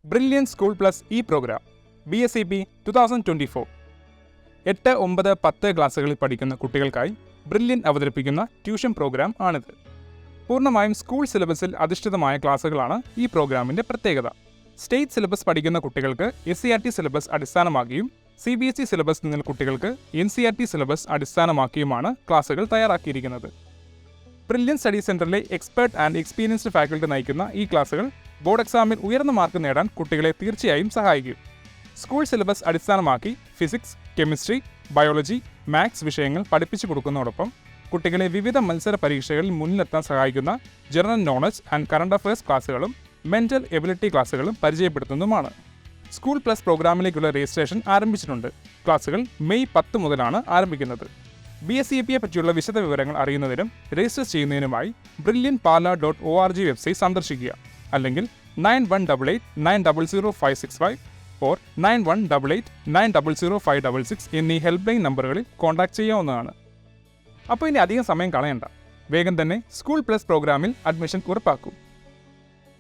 Brilliant school plus E programme BSEP 2024 8, 9, 10 ക്ലാസ്സുകളിൽ പഠിക്കുന്ന കുട്ടികൾക്കായി ബ്രില്യൻ അവതരിപ്പിക്കുന്ന ട്യൂഷൻ പ്രോഗ്രാം ആണിത്. പൂർണ്ണമായും സ്കൂൾ സിലബസിൽ അധിഷ്ഠിതമായ ക്ലാസ്സുകളാണ് ഈ പ്രോഗ്രാമിൻ്റെ പ്രത്യേകത. സ്റ്റേറ്റ് സിലബസ് പഠിക്കുന്ന കുട്ടികൾക്ക് SCERT സിലബസ് അടിസ്ഥാനമാക്കിയും CBSE സിലബസ് നിന്നുള്ള കുട്ടികൾക്ക് NCERT സിലബസ് അടിസ്ഥാനമാക്കിയുമാണ് ക്ലാസ്സുകൾ തയ്യാറാക്കിയിരിക്കുന്നത്. ബ്രില്യൻ സ്റ്റഡി സെന്ററിലെ എക്സ്പേർട്ട് ആൻഡ് എക്സ്പീരിയൻസ്ഡ് ഫാക്കൽറ്റി നയിക്കുന്ന ഈ ക്ലാസ്സുകൾ ബോർഡ് എക്സാമിൽ ഉയർന്ന മാർക്ക് നേടാൻ കുട്ടികളെ തീർച്ചയായും സഹായിക്കും. സ്കൂൾ സിലബസ് അടിസ്ഥാനമാക്കി ഫിസിക്സ്, കെമിസ്ട്രി, ബയോളജി, മാത്സ് വിഷയങ്ങൾ പഠിപ്പിച്ചു കൊടുക്കുന്നതോടൊപ്പം കുട്ടികളെ വിവിധ മത്സര പരീക്ഷകളിൽ മുന്നിലെത്താൻ സഹായിക്കുന്ന general knowledge and current affairs ക്ലാസ്സുകളും മെൻ്റൽ എബിലിറ്റി ക്ലാസ്സുകളും പരിചയപ്പെടുത്തുന്നതുമാണ്. സ്കൂൾ പ്ലസ് പ്രോഗ്രാമിലേക്കുള്ള രജിസ്ട്രേഷൻ ആരംഭിച്ചിട്ടുണ്ട്. ക്ലാസ്സുകൾ മെയ് 10 മുതലാണ് ആരംഭിക്കുന്നത്. BSEPയെ പറ്റിയുള്ള വിശദ വിവരങ്ങൾ അറിയുന്നതിനും രജിസ്റ്റർ ചെയ്യുന്നതിനുമായി brilliantpala.org വെബ്സൈറ്റ് സന്ദർശിക്കുക. അല്ലെങ്കിൽ 9188900565 or 9188900566 എന്നീ ഹെൽപ്പ് ലൈൻ നമ്പറുകളിൽ കോൺടാക്ട് ചെയ്യാവുന്നതാണ്. അപ്പോൾ ഇനി അധികം സമയം കളയണ്ട, വേഗം തന്നെ സ്കൂൾ പ്ലസ് പ്രോഗ്രാമിൽ അഡ്മിഷൻ ഉറപ്പാക്കൂ.